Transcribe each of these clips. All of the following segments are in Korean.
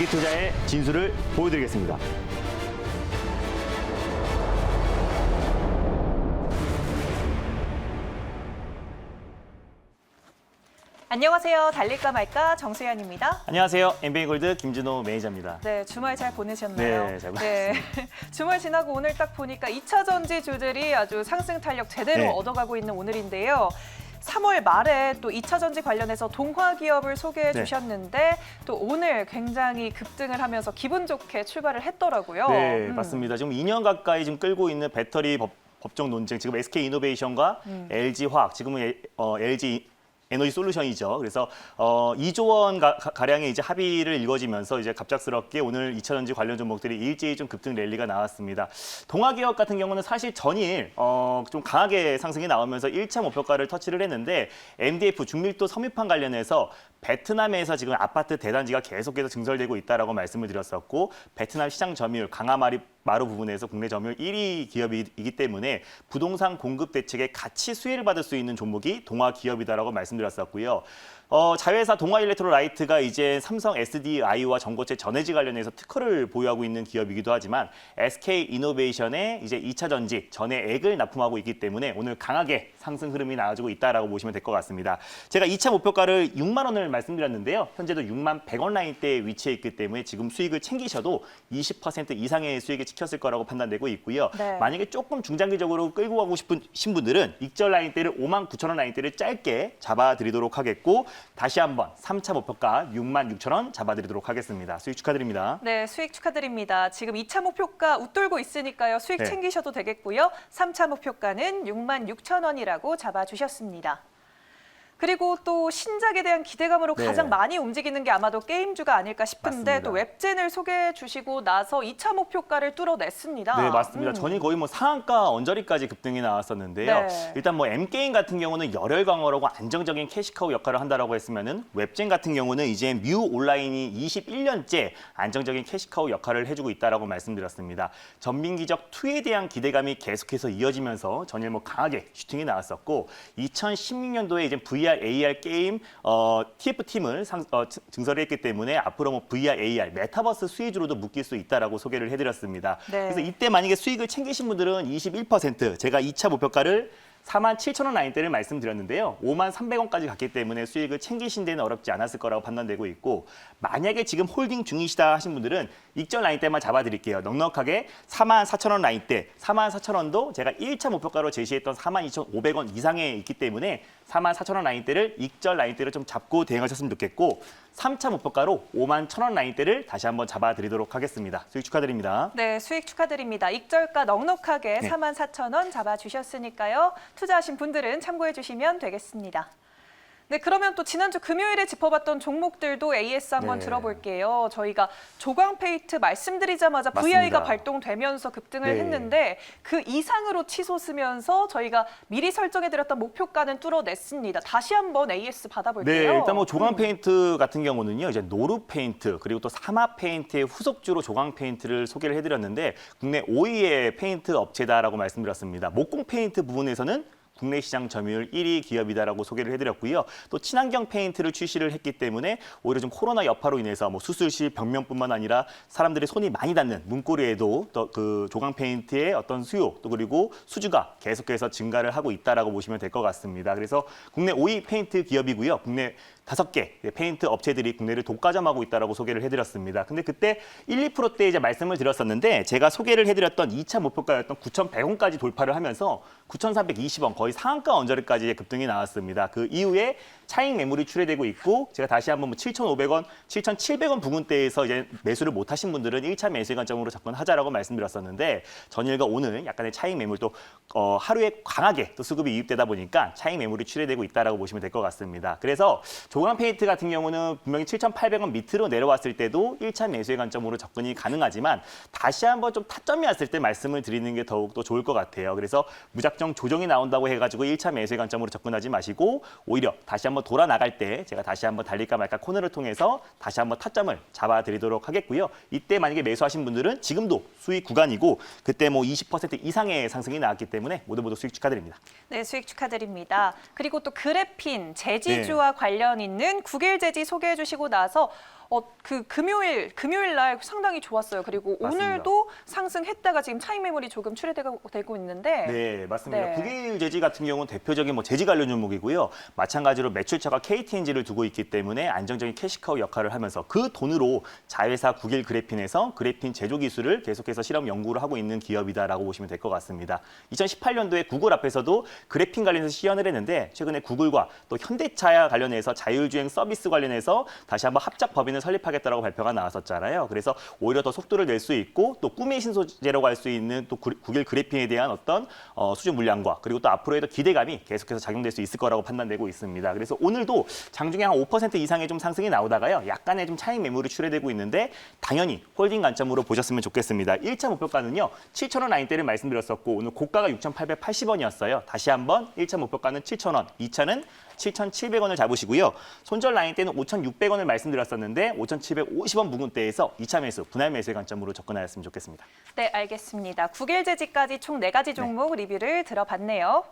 장기투자의 진수를 보여드리겠습니다. 안녕하세요. 달릴까 말까 정수연입니다. 안녕하세요. 엠베이골드 김진호 매니저입니다. 네, 주말 잘 보내셨나요? 네, 잘 보냈습니다. 주말 지나고 오늘 딱 보니까 2차 전지주들이 아주 상승 탄력 제대로 네. 얻어가고 있는 오늘인데요. 3월 말에 또 2차 전지 관련해서 동화 기업을 소개해 네. 주셨는데 또 오늘 굉장히 급등을 하면서 기분 좋게 출발을 했더라고요. 네, 맞습니다. 지금 2년 가까이 지금 끌고 있는 배터리 법정 논쟁, 지금 SK 이노베이션과 LG 화학, 지금은 LG 에너지 솔루션이죠. 그래서 2조 원 가량의 이제 합의를 이루어지면서 이제 갑작스럽게 오늘 2차 전지 관련 종목들이 일제히 좀 급등 랠리가 나왔습니다. 동아기업 같은 경우는 사실 전일 좀 강하게 상승이 나오면서 1차 목표가를 터치를 했는데 MDF 중밀도 섬유판 관련해서 베트남에서 지금 아파트 대단지가 계속해서 증설되고 있다라고 말씀을 드렸었고, 베트남 시장 점유율 마루 부분에서 국내 점유율 1위 기업이기 때문에 부동산 공급 대책에 같이 수혜를 받을 수 있는 종목이 동아기업이다라고 말씀드렸었고요. 자회사 동아일렉트로라이트가 이제 삼성 SDI와 전고체 전해지 관련해서 특허를 보유하고 있는 기업이기도 하지만 SK 이노베이션의 이제 2차 전지 전해액을 납품하고 있기 때문에 오늘 강하게 상승 흐름이 나와주고 있다라고 보시면 될 것 같습니다. 제가 2차 목표가를 6만 원을 말씀드렸는데요. 현재도 6만 100원 라인대에 위치해 있기 때문에 지금 수익을 챙기셔도 20% 이상의 수익을 지켰을 거라고 판단되고 있고요. 네. 만약에 조금 중장기적으로 끌고 가고 싶으신 분들은 익절 라인대를 5만 9천 원 라인대를 짧게 잡아드리도록 하겠고, 다시 한번 3차 목표가 6만 6천 원 잡아드리도록 하겠습니다. 수익 축하드립니다. 네, 수익 축하드립니다. 지금 2차 목표가 웃돌고 있으니까요. 수익 네. 챙기셔도 되겠고요. 3차 목표가는 6만 6천 원이라고 잡아주셨습니다. 그리고 또 신작에 대한 기대감으로 네. 가장 많이 움직이는 게 아마도 게임주가 아닐까 싶은데 맞습니다. 또 웹젠을 소개해 주시고 나서 2차 목표가를 뚫어냈습니다. 네, 맞습니다. 전이 거의 뭐 상한가 언저리까지 급등이 나왔었는데요. 네. 일단 뭐 M게임 같은 경우는 열혈 강화라고 안정적인 캐시카우 역할을 한다라고 했으면은 웹젠 같은 경우는 이제 뮤 온라인이 21년째 안정적인 캐시카우 역할을 해주고 있다라고 말씀드렸습니다. 전민기적 2에 대한 기대감이 계속해서 이어지면서 전일 뭐 강하게 슈팅이 나왔었고, 2016년도에 이제 VR, AR 게임 TF팀을 증설을 했기 때문에 앞으로 뭐 VR, AR, 메타버스 수혜주로도 묶일 수 있다라고 소개를 해드렸습니다. 네. 그래서 이때 만약에 수익을 챙기신 분들은 21%, 제가 2차 목표가를 4만 7천 원 라인대를 말씀드렸는데요. 5만 300원까지 갔기 때문에 수익을 챙기신 데는 어렵지 않았을 거라고 판단되고 있고, 만약에 지금 홀딩 중이시다 하신 분들은 익절 라인대만 잡아드릴게요. 넉넉하게 4만 4천 원 라인대, 4만 4천 원도 제가 1차 목표가로 제시했던 4만 2,500원 이상에 있기 때문에 4만 4천 원 라인대를 익절 라인대를 좀 잡고 대응하셨으면 좋겠고, 3차 목표가로 5만 1천 원 라인대를 다시 한번 잡아드리도록 하겠습니다. 수익 축하드립니다. 네, 수익 축하드립니다. 익절가 넉넉하게 네. 4만 4천 원 잡아주셨으니까요. 투자하신 분들은 참고해 주시면 되겠습니다. 네, 그러면 또 지난주 금요일에 짚어봤던 종목들도 AS 한번 네. 들어볼게요. 저희가 조광페이트 말씀드리자마자 맞습니다. VI가 발동되면서 급등을 네. 했는데 그 이상으로 치솟으면서 저희가 미리 설정해드렸던 목표가는 뚫어냈습니다. 다시 한번 AS 받아볼게요. 네, 일단 뭐 조광 페인트 같은 경우는요, 이제 노루 페인트 그리고 또 사마 페인트의 후속주로 조광 페인트를 소개를 해드렸는데 국내 5위의 페인트 업체다라고 말씀드렸습니다. 목공 페인트 부분에서는 국내 시장 점유율 1위 기업이다라고 소개를 해드렸고요. 또 친환경 페인트를 출시를 했기 때문에 오히려 좀 코로나 여파로 인해서 뭐 수술실 벽면뿐만 아니라 사람들의 손이 많이 닿는 문고리에도 또 그 조광 페인트의 어떤 수요 또 그리고 수주가 계속해서 증가를 하고 있다라고 보시면 될 것 같습니다. 그래서 국내 5위 페인트 기업이고요. 국내 5개 페인트 업체들이 국내를 독과점하고 있다라고 소개를 해드렸습니다. 근데 그때 1, 2%대 이제 말씀을 드렸었는데 제가 소개를 해드렸던 2차 목표가였던 9,100원까지 돌파를 하면서 9,320원 거의 상한가 언저리까지 급등이 나왔습니다. 그 이후에 차익 매물이 출회되고 있고, 제가 다시 한번 7,500원, 7,700원 부근대에서 이제 매수를 못하신 분들은 1차 매수의 관점으로 접근하자라고 말씀드렸었는데, 전일과 오늘 약간의 차익 매물도 하루에 강하게 또 수급이 유입되다 보니까 차익 매물이 출회되고 있다라고 보시면 될 것 같습니다. 그래서 조광 페인트 같은 경우는 분명히 7,800원 밑으로 내려왔을 때도 1차 매수의 관점으로 접근이 가능하지만 다시 한번 좀 타점이 왔을 때 말씀을 드리는 게 더욱더 좋을 것 같아요. 그래서 무작정 조정이 나온다고 해가지고 1차 매수의 관점으로 접근하지 마시고 오히려 다시 한번 돌아 나갈 때 제가 다시 한번 달릴까 말까 코너를 통해서 다시 한번 타점을 잡아드리도록 하겠고요. 이때 만약에 매수하신 분들은 지금도 수익 구간이고 그때 뭐 20% 이상의 상승이 나왔기 때문에 모두 수익 축하드립니다. 네, 수익 축하드립니다. 그리고 또 그래핀, 재지주와 관련 있는 국일재지 소개해 주시고 나서 그 금요일 날 상당히 좋았어요. 그리고 맞습니다. 오늘도 상승했다가 지금 차익 매물이 조금 출회되고 있는데. 네, 맞습니다. 네. 국일제지 같은 경우는 대표적인 제지 관련 종목이고요. 마찬가지로 매출처가 KTNG를 두고 있기 때문에 안정적인 캐시카우 역할을 하면서 그 돈으로 자회사 국일그래핀에서 그래핀 제조 기술을 계속해서 실험 연구를 하고 있는 기업이다라고 보시면 될 것 같습니다. 2018년도에 구글 앞에서도 그래핀 관련해서 시연을 했는데 최근에 구글과 또 현대차 관련해서 자율주행 서비스 관련해서 다시 한번 합작 법인을 설립하겠다라고 발표가 나왔었잖아요. 그래서 오히려 더 속도를 낼 수 있고 또 꿈의 신소재라고 할 수 있는 또 국일 그래핀에 대한 어떤 수주 물량과 그리고 또 앞으로의 기대감이 계속해서 작용될 수 있을 거라고 판단되고 있습니다. 그래서 오늘도 장중에 한 5% 이상의 좀 상승이 나오다가요. 약간의 좀 차익 매물이 출회되고 있는데 당연히 홀딩 관점으로 보셨으면 좋겠습니다. 1차 목표가는요. 7,000원 라인대를 말씀드렸었고 오늘 고가가 6,880원이었어요. 다시 한번 1차 목표가는 7,000원, 2차는 7,700원을 잡으시고요. 손절 라인 때는 5,600원을 말씀드렸었는데 5,750원 부근대에서 2차 매수, 분할 매수의 관점으로 접근하였으면 좋겠습니다. 네, 알겠습니다. 국일제지까지 총 4가지 종목 리뷰를 들어봤네요.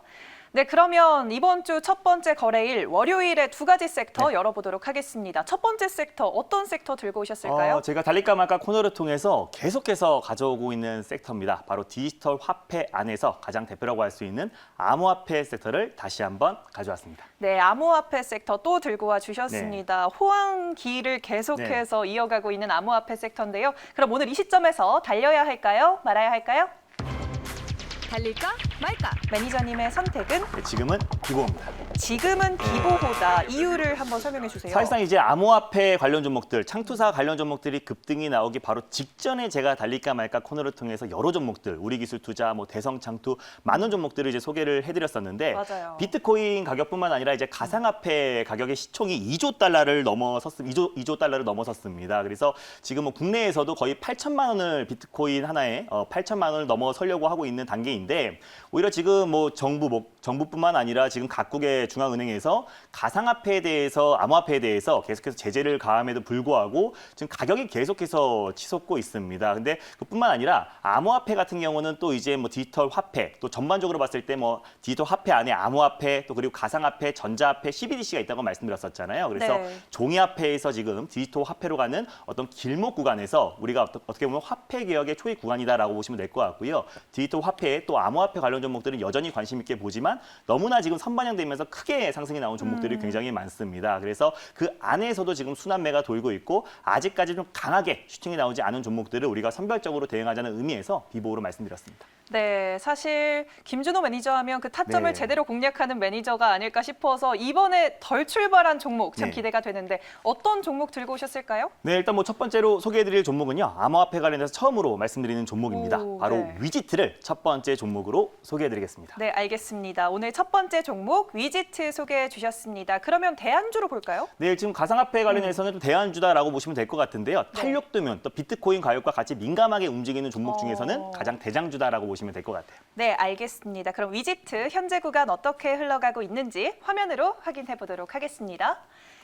네, 그러면 이번 주 첫 번째 거래일 월요일에 2가지 섹터 열어보도록 하겠습니다. 첫 번째 섹터 어떤 섹터 들고 오셨을까요? 제가 달릴까 말까 코너를 통해서 계속해서 가져오고 있는 섹터입니다. 바로 디지털 화폐 안에서 가장 대표라고 할 수 있는 암호화폐 섹터를 다시 한번 가져왔습니다. 네, 암호화폐 섹터 또 들고 와 주셨습니다. 호황기를 계속해서 이어가고 있는 암호화폐 섹터인데요. 그럼 오늘 이 시점에서 달려야 할까요? 말아야 할까요? 달릴까 말까? 매니저님의 선택은 네, 지금은 기보입니다. 지금은 기보호다. 이유를 한번 설명해 주세요. 사실상 이제 암호화폐 관련 종목들, 창투사 관련 종목들이 급등이 나오기 바로 직전에 제가 달릴까 말까 코너를 통해서 여러 종목들, 우리기술투자, 대성창투 많은 종목들을 이제 소개를 해드렸었는데 맞아요. 비트코인 가격뿐만 아니라 이제 가상화폐 가격의 시총이 2조 달러를 넘어섰습니다. 그래서 지금 국내에서도 거의 8천만 원을 비트코인 하나에 8천만 원을 넘어서려고 하고 있는 단계인데 오히려 지금 정부뿐만 아니라 지금 각국의 중앙은행에서 가상화폐에 대해서 암호화폐에 대해서 계속해서 제재를 가함에도 불구하고 지금 가격이 계속해서 치솟고 있습니다. 근데 그뿐만 아니라 암호화폐 같은 경우는 또 이제 디지털 화폐 또 전반적으로 봤을 때 디지털 화폐 안에 암호화폐 또 그리고 가상화폐, 전자화폐, CBDC가 있다고 말씀드렸었잖아요. 그래서 네. 종이화폐에서 지금 디지털 화폐로 가는 어떤 길목 구간에서 우리가 어떻게 보면 화폐 개혁의 초입 구간이다라고 보시면 될 것 같고요. 디지털 화폐 또 암호화폐 관련 종목들은 여전히 관심 있게 보지만 너무나 지금 선반영되면서 크게 상승이 나온 종목들이 굉장히 많습니다. 그래서 그 안에서도 지금 순환매가 돌고 있고 아직까지 좀 강하게 슈팅이 나오지 않은 종목들을 우리가 선별적으로 대응하자는 의미에서 비보호로 말씀드렸습니다. 네, 사실 김준호 매니저 하면 그 타점을 네. 제대로 공략하는 매니저가 아닐까 싶어서 이번에 덜 출발한 종목 참 네. 기대가 되는데 어떤 종목 들고 오셨을까요? 네, 일단 첫 번째로 소개해드릴 종목은요. 암호화폐 관련해서 처음으로 말씀드리는 종목입니다. 오, 바로 네. 위지트를 첫 번째 종목으로 소개해드리겠습니다. 네, 알겠습니다. 오늘 첫 번째 종목 위지트 소개해 주셨습니다. 그러면 대안주로 볼까요? 네, 지금 가상화폐 관련해서는 좀 대안주다라고 보시면 될 것 같은데요. 네. 탄력도면 또 비트코인 가격과 같이 민감하게 움직이는 종목 중에서는 어. 가장 대장주다라고 보시면 될 것 같아요. 네, 알겠습니다. 그럼 위지트 현재 구간 어떻게 흘러가고 있는지 화면으로 확인해 보도록 하겠습니다.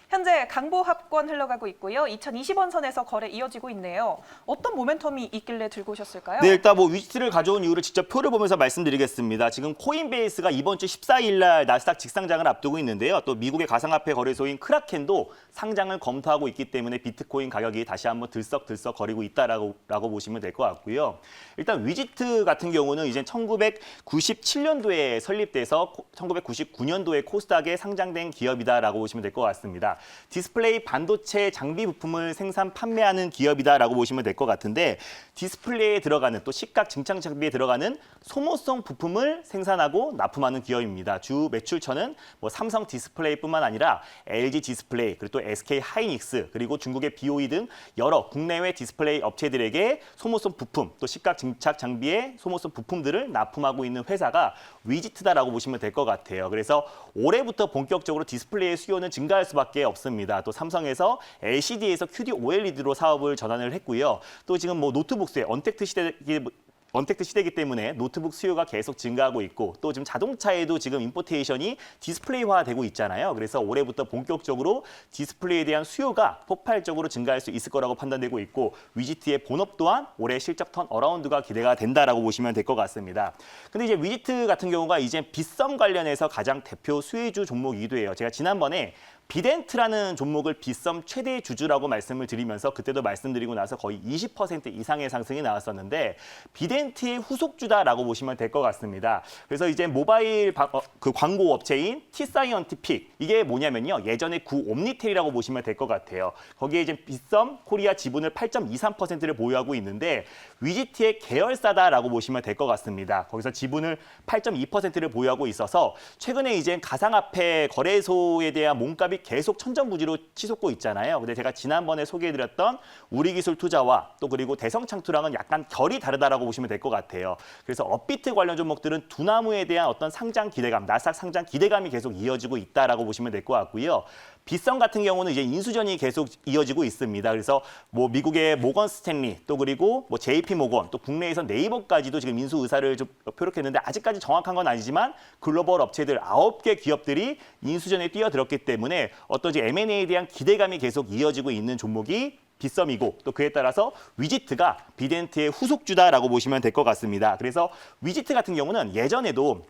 현재 강보합권 흘러가고 있고요. 2020원 선에서 거래 이어지고 있네요. 어떤 모멘텀이 있길래 들고 오셨을까요? 네, 일단 위지트를 가져온 이유를 직접 표를 보면서 말씀드리겠습니다. 지금 코인베이스가 이번 주 14일 날 나스닥 직상장을 앞두고 있는데요. 또 미국의 가상화폐 거래소인 크라켄도 상장을 검토하고 있기 때문에 비트코인 가격이 다시 한번 들썩들썩 거리고 있다라고 보시면 될 것 같고요. 일단 위지트 같은 경우는 이제 1997년도에 설립돼서 1999년도에 코스닥에 상장된 기업이다라고 보시면 될 것 같습니다. 디스플레이 반도체 장비 부품을 생산 판매하는 기업이다라고 보시면 될 것 같은데 디스플레이에 들어가는 또 시각 증강 장비에 들어가는 소모성 부품을 생산하고 납품하는 기업입니다. 주 매출처는 삼성 디스플레이뿐만 아니라 LG 디스플레이 그리고 또 SK 하이닉스 그리고 중국의 BOE 등 여러 국내외 디스플레이 업체들에게 소모성 부품 또 시각 증착 장비의 소모성 부품들을 납품하고 있는 회사가 위지트다라고 보시면 될 것 같아요. 그래서 올해부터 본격적으로 디스플레이의 수요는 증가할 수밖에 없습니다. 또 삼성에서 LCD에서 QD OLED로 사업을 전환을 했고요. 또 지금 노트북스의 언택트 시대이기 때문에 노트북 수요가 계속 증가하고 있고 또 지금 자동차에도 지금 임포테이션이 디스플레이화되고 있잖아요. 그래서 올해부터 본격적으로 디스플레이에 대한 수요가 폭발적으로 증가할 수 있을 거라고 판단되고 있고 위지트의 본업 또한 올해 실적 턴 어라운드가 기대가 된다라고 보시면 될 것 같습니다. 근데 이제 위지트 같은 경우가 이제 빗썸 관련해서 가장 대표 수혜주 종목이기도 해요. 제가 지난번에 비덴트라는 종목을 빗썸 최대 주주라고 말씀을 드리면서 그때도 말씀드리고 나서 거의 20% 이상의 상승이 나왔었는데 비덴트의 후속주다라고 보시면 될 것 같습니다. 그래서 이제 모바일 그 광고 업체인 T사이언티픽 이게 뭐냐면요. 예전에 구옴니텔이라고 보시면 될 것 같아요. 거기에 이제 빗썸 코리아 지분을 8.23%를 보유하고 있는데 위지트의 계열사다라고 보시면 될 것 같습니다. 거기서 지분을 8.2%를 보유하고 있어서 최근에 이제 가상화폐 거래소에 대한 몸값이 계속 천정부지로 치솟고 있잖아요. 근데 제가 지난번에 소개해드렸던 우리기술투자와 또 그리고 대성창투랑은 약간 결이 다르다라고 보시면 될 것 같아요. 그래서 업비트 관련 종목들은 두나무에 대한 어떤 상장 기대감, 나스닥 상장 기대감이 계속 이어지고 있다라고 보시면 될 것 같고요. 빗썸 같은 경우는 이제 인수전이 계속 이어지고 있습니다. 그래서 뭐 미국의 모건 스탠리 또 그리고 뭐 JP 모건 또 국내에서 네이버까지도 지금 인수 의사를 좀 표력했는데 아직까지 정확한 건 아니지만 글로벌 업체들 9개 기업들이 인수전에 뛰어들었기 때문에 어떤 이제 M&A에 대한 기대감이 계속 이어지고 있는 종목이 빗썸이고 또 그에 따라서 위지트가 비덴트의 후속주다라고 보시면 될 것 같습니다. 그래서 위지트 같은 경우는 예전에도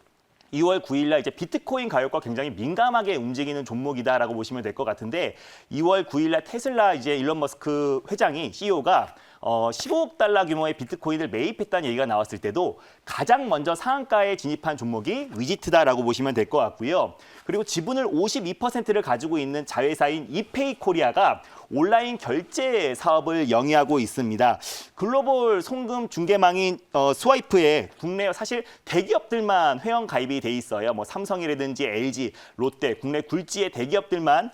2월 9일 날 이제 비트코인 가격과 굉장히 민감하게 움직이는 종목이다라고 보시면 될 것 같은데 2월 9일 날 테슬라 이제 일론 머스크 회장이 CEO가 15억 달러 규모의 비트코인을 매입했다는 얘기가 나왔을 때도 가장 먼저 상한가에 진입한 종목이 위지트다라고 보시면 될 것 같고요. 그리고 지분을 52%를 가지고 있는 자회사인 이페이 코리아가 온라인 결제 사업을 영위하고 있습니다. 글로벌 송금 중개망인 스와이프에 국내 사실 대기업들만 회원 가입이 돼 있어요. 뭐 삼성이라든지 LG, 롯데, 국내 굴지의 대기업들만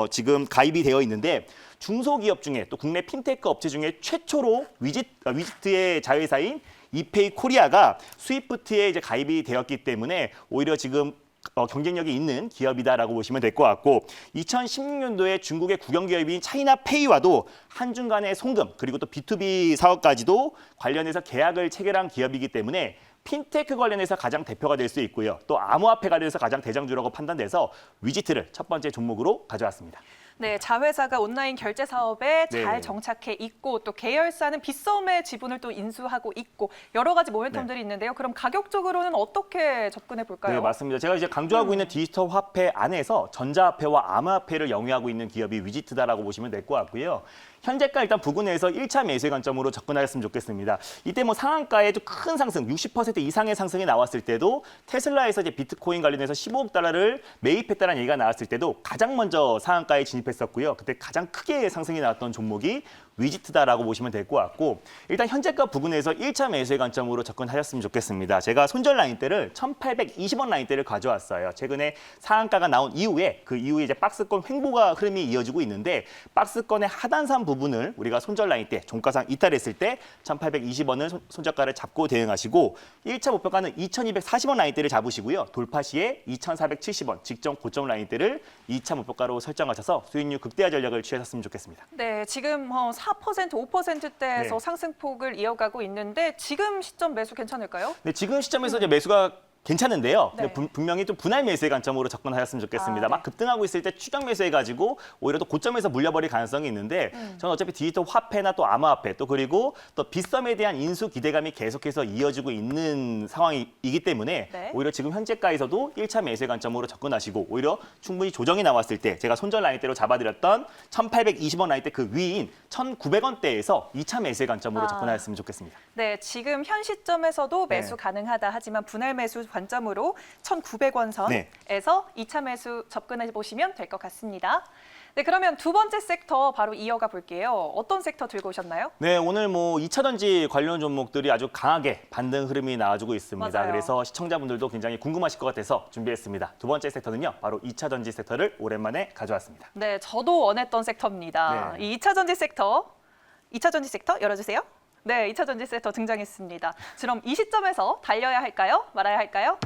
지금 가입이 되어 있는데 중소기업 중에 또 국내 핀테크 업체 중에 최초로 위지트의 자회사인 이페이 코리아가 스위프트에 이제 가입이 되었기 때문에 오히려 지금 경쟁력이 있는 기업이다라고 보시면 될 것 같고 2016년도에 중국의 국영기업인 차이나페이와도 한중간의 송금 그리고 또 B2B 사업까지도 관련해서 계약을 체결한 기업이기 때문에 핀테크 관련해서 가장 대표가 될 수 있고요. 또 암호화폐 관련해서 가장 대장주라고 판단돼서 위지트를 첫 번째 종목으로 가져왔습니다. 네, 자회사가 온라인 결제 사업에 네. 잘 정착해 있고 또 계열사는 빗썸의 지분을 또 인수하고 있고 여러 가지 모멘텀들이 있는데요. 그럼 가격적으로는 어떻게 접근해 볼까요? 네, 맞습니다. 제가 이제 강조하고 있는 디지털 화폐 안에서 전자화폐와 암호화폐를 영위하고 있는 기업이 위지트다라고 보시면 될 것 같고요. 현재가 일단 부근에서 1차 매수의 관점으로 접근하셨으면 좋겠습니다. 이때 뭐 상한가에 좀 큰 상승, 60% 이상의 상승이 나왔을 때도 테슬라에서 이제 비트코인 관련해서 15억 달러를 매입했다는 얘기가 나왔을 때도 가장 먼저 상한가에 진입했었고요. 그때 가장 크게 상승이 나왔던 종목이 위지트다라고 보시면 될 것 같고 일단 현재가 부근에서 1차 매수의 관점으로 접근하셨으면 좋겠습니다. 제가 손절 라인대를 1,820원 라인대를 가져왔어요. 최근에 상한가가 나온 이후에 그 이후에 이제 박스권 횡보가 흐름이 이어지고 있는데 박스권의 하단선 부분을 우리가 손절 라인대 종가상 이탈했을 때 1,820원을 손절가를 잡고 대응하시고 1차 목표가는 2,240원 라인대를 잡으시고요. 돌파 시에 2,470원 직전 고점 라인대를 2차 목표가로 설정하셔서 수익률 극대화 전략을 취하셨으면 좋겠습니다. 네, 지금 4%, 5%대에서 네. 상승폭을 이어가고 있는데 지금 시점 매수 괜찮을까요? 네, 지금 시점에서 이제 매수가 괜찮은데요. 네. 분명히 좀 분할 매수의 관점으로 접근하셨으면 좋겠습니다. 아, 네. 막 급등하고 있을 때 추격 매수해가지고 오히려 또 고점에서 물려버릴 가능성이 있는데 저는 어차피 디지털 화폐나 또 암호화폐 또 그리고 또 빗썸에 대한 인수 기대감이 계속해서 이어지고 있는 상황이기 때문에 네. 오히려 지금 현재가에서도 1차 매수의 관점으로 접근하시고 오히려 충분히 조정이 나왔을 때 제가 손절 라인대로 잡아드렸던 1,820원 라인대 그 위인 1,900원대에서 2차 매수의 관점으로 접근하셨으면 좋겠습니다. 네, 지금 현 시점에서도 네. 매수 가능하다 하지만 분할 매수 관점으로 1,900원 선에서 네. 2차 매수 접근해 보시면 될 것 같습니다. 네, 그러면 두 번째 섹터 바로 이어가 볼게요. 어떤 섹터 들고 오셨나요? 네, 오늘 뭐 2차 전지 관련 종목들이 아주 강하게 반등 흐름이 나와주고 있습니다. 맞아요. 그래서 시청자분들도 굉장히 궁금하실 것 같아서 준비했습니다. 두 번째 섹터는요, 바로 2차 전지 섹터를 오랜만에 가져왔습니다. 네, 저도 원했던 섹터입니다. 네. 이 2차 전지 섹터 열어주세요. 네, 2차 전지 섹터 등장했습니다. 그럼 이 시점에서 달려야 할까요? 말아야 할까요?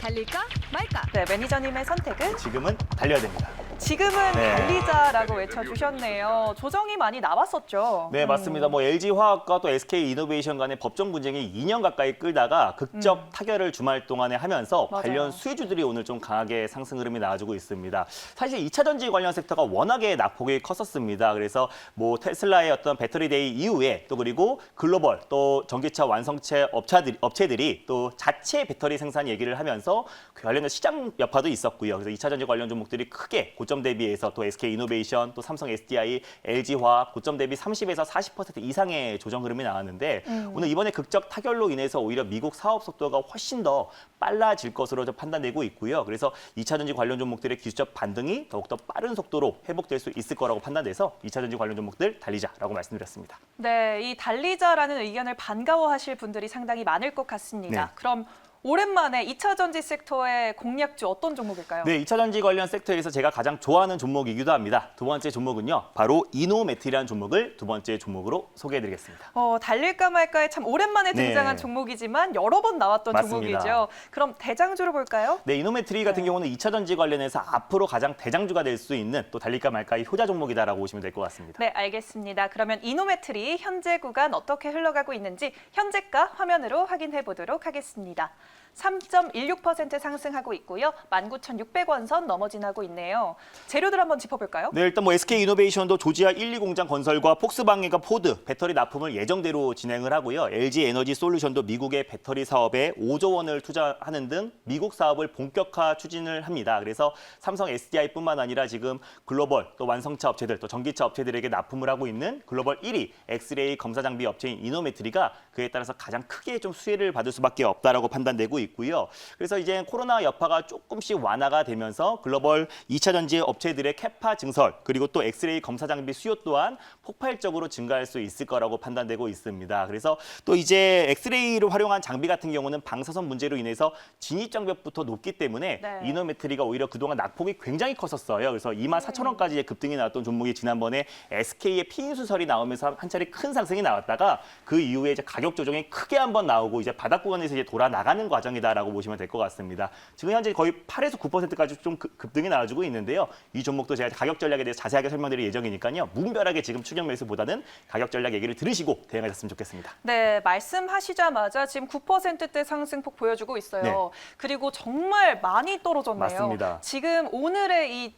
달릴까 말까. 네, 매니저님의 선택은 지금은 달려야 됩니다. 지금은 네. 달리자라고 외쳐주셨네요. 조정이 많이 나왔었죠. 네, 맞습니다. 뭐 LG화학과 또 SK이노베이션 간의 법정 분쟁이 2년 가까이 끌다가 극적 타결을 주말 동안에 하면서 맞아요. 관련 수혜주들이 오늘 좀 강하게 상승 흐름이 나와주고 있습니다. 사실 2차 전지 관련 섹터가 워낙에 낙폭이 컸었습니다. 그래서 뭐 테슬라의 어떤 배터리데이 이후에 또 그리고 글로벌 또 전기차 완성체 업체들이 또 자체 배터리 생산 얘기를 하면서 그 관련된 시장 여파도 있었고요. 그래서 2차 전지 관련 종목들이 크게 고점 대비해서 또 SK이노베이션, 또 삼성 SDI, LG화학 고점 대비 30에서 40% 이상의 조정 흐름이 나왔는데 오늘 이번에 극적 타결로 인해서 오히려 미국 사업 속도가 훨씬 더 빨라질 것으로 좀 판단되고 있고요. 그래서 2차전지 관련 종목들의 기술적 반등이 더욱더 빠른 속도로 회복될 수 있을 거라고 판단돼서 2차전지 관련 종목들 달리자라고 말씀드렸습니다. 네, 이 달리자라는 의견을 반가워하실 분들이 상당히 많을 것 같습니다. 네. 그럼 오랜만에 2차 전지 섹터의 공략주 어떤 종목일까요? 네, 2차전지 관련 섹터에서 제가 가장 좋아하는 종목이기도 합니다. 두 번째 종목은요, 바로 이노매트리라는 종목을 두 번째 종목으로 소개해드리겠습니다. 달릴까 말까에 참 오랜만에 네. 등장한 종목이지만 여러 번 나왔던 맞습니다. 종목이죠. 그럼 대장주로 볼까요? 네, 이노매트리 같은 경우는 2차전지 관련해서 앞으로 가장 대장주가 될 수 있는 또 달릴까 말까의 효자 종목이다라고 보시면 될 것 같습니다. 네, 알겠습니다. 그러면 이노매트리 현재 구간 어떻게 흘러가고 있는지 현재가 화면으로 확인해 보도록 하겠습니다. 3.16% 상승하고 있고요. 19,600원 선 넘어 지나고 있네요. 재료들 한번 짚어볼까요? 네, 일단 뭐 SK이노베이션도 조지아 1, 2 공장 건설과 폭스바겐과 포드 배터리 납품을 예정대로 진행을 하고요. LG에너지 솔루션도 미국의 배터리 사업에 5조 원을 투자하는 등 미국 사업을 본격화 추진을 합니다. 그래서 삼성 SDI뿐만 아니라 지금 글로벌 또 완성차 업체들 또 전기차 업체들에게 납품을 하고 있는 글로벌 1위 엑스레이 검사 장비 업체인 이노매트리가 그에 따라서 가장 크게 좀 수혜를 받을 수밖에 없다라고 판단되고 있고요. 그래서 이제 코로나 여파가 조금씩 완화가 되면서 글로벌 2차 전지 업체들의 캐파 증설 그리고 또 엑스레이 검사 장비 수요 또한 폭발적으로 증가할 수 있을 거라고 판단되고 있습니다. 그래서 또 이제 엑스레이를 활용한 장비 같은 경우는 방사선 문제로 인해서 진입 장벽부터 높기 때문에 네. 이노매트리가 오히려 그동안 낙폭이 굉장히 컸었어요. 그래서 24,000원까지의 급등이 나왔던 종목이 지난번에 SK의 피인수설이 나오면서 한 차례 큰 상승이 나왔다가 그 이후에 이제 가격 조정이 크게 한번 나오고 이제 바닥 구간에서 이제 돌아 나가는 과정이다라고 보시면 될 것 같습니다. 지금 현재 거의 8에서 9%까지 좀 급등이 나와주고 있는데요. 이 종목도 제가 가격 전략에 대해서 자세하게 설명드릴 예정이니까요. 무분별하게 지금 추격 매수보다는 가격 전략 얘기를 들으시고 대응하셨으면 좋겠습니다. 네, 말씀하시자마자 지금 9%대 상승폭 보여주고 있어요. 네. 그리고 정말 많이 떨어졌네요. 맞습니다. 지금 오늘의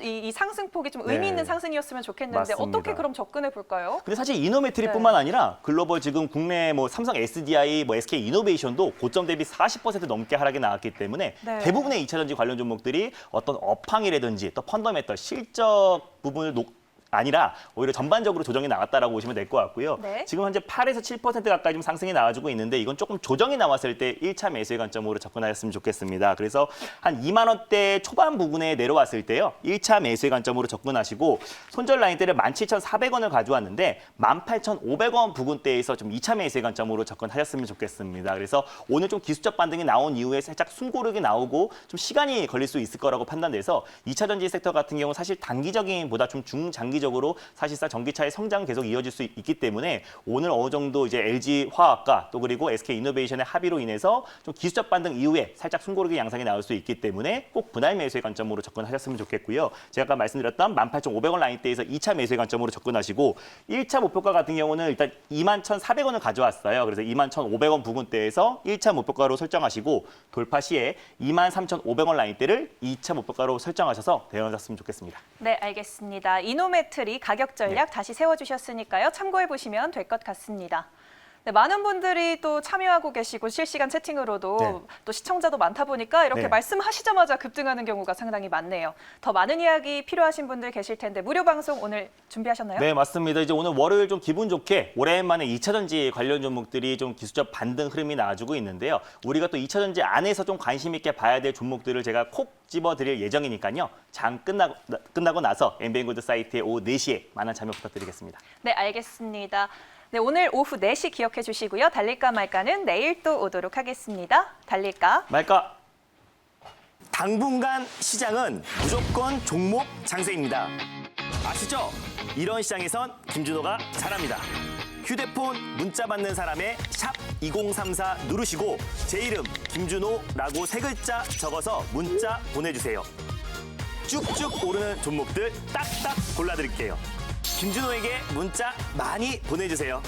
이 상승폭이 좀 의미 네. 있는 상승이었으면 좋겠는데 맞습니다. 어떻게 그럼 접근해 볼까요? 근데 사실 이노매트리뿐만 아니라 글로벌 지금 국내 뭐 삼성 SDI, 뭐 SK 이노베이션도 고점 대비 40% 넘게 하락이 나왔기 때문에 네. 대부분의 2차 전지 관련 종목들이 어떤 업황이라든지 또 펀더멘털 실적 부분을 아니라 오히려 전반적으로 조정이 나왔다라고 보시면 될 것 같고요. 네. 지금 현재 8에서 7% 가까이 좀 상승이 나와주고 있는데 이건 조금 조정이 나왔을 때 1차 매수의 관점으로 접근하셨으면 좋겠습니다. 그래서 한 2만 원대 초반 부분에 내려왔을 때요. 1차 매수의 관점으로 접근하시고 손절 라인대를 17,400원을 가져왔는데 18,500원 부근대에서 좀 2차 매수의 관점으로 접근하셨으면 좋겠습니다. 그래서 오늘 좀 기술적 반등이 나온 이후에 살짝 숨고르기 나오고 좀 시간이 걸릴 수 있을 거라고 판단돼서 2차 전지 섹터 같은 경우 사실 단기적인 보다 좀 중장기적으로 사실상 전기차의 성장은 계속 이어질 수 있기 때문에 오늘 어느 정도 이제 LG 화학과 또 그리고 SK 이노베이션의 합의로 인해서 좀 기술적 반등 이후에 살짝 숨고르기 양상이 나올 수 있기 때문에 꼭 분할 매수의 관점으로 접근하셨으면 좋겠고요. 제가 아까 말씀드렸던 18,500원 라인대에서 2차 매수의 관점으로 접근하시고 1차 목표가 같은 경우는 일단 21,400원을 가져왔어요. 그래서 21,500원 부근대에서 1차 목표가로 설정하시고 돌파 시에 23,500원 라인대를 2차 목표가로 설정하셔서 대응하셨으면 좋겠습니다. 네, 알겠습니다. 이노매트리 가격 전략 다시 세워주셨으니까요. 참고해 보시면 될 것 같습니다. 네, 많은 분들이 또 참여하고 계시고 실시간 채팅으로도 네. 또 시청자도 많다 보니까 이렇게 네. 말씀하시자마자 급등하는 경우가 상당히 많네요. 더 많은 이야기 필요하신 분들 계실 텐데 무료 방송 오늘 준비하셨나요? 네, 맞습니다. 이제 오늘 월요일 좀 기분 좋게 오랜만에 2차 전지 관련 종목들이 좀 기술적 반등 흐름이 나와주고 있는데요. 우리가 또 2차 전지 안에서 좀 관심 있게 봐야 될 종목들을 제가 콕 집어드릴 예정이니까요. 장 끝나고 나서 엠비엔골드 사이트에 오후 4시에 많은 참여 부탁드리겠습니다. 네, 알겠습니다. 네, 오늘 오후 4시 기억해 주시고요. 달릴까 말까는 내일 또 오도록 하겠습니다. 달릴까? 말까? 당분간 시장은 무조건 종목 장세입니다. 아시죠? 이런 시장에선 김준호가 잘합니다. 휴대폰 문자 받는 사람의 샵 2034 누르시고 제 이름 김준호라고 3글자 적어서 문자 보내주세요. 쭉쭉 오르는 종목들 딱딱 골라드릴게요. 김준호에게 문자 많이 보내주세요.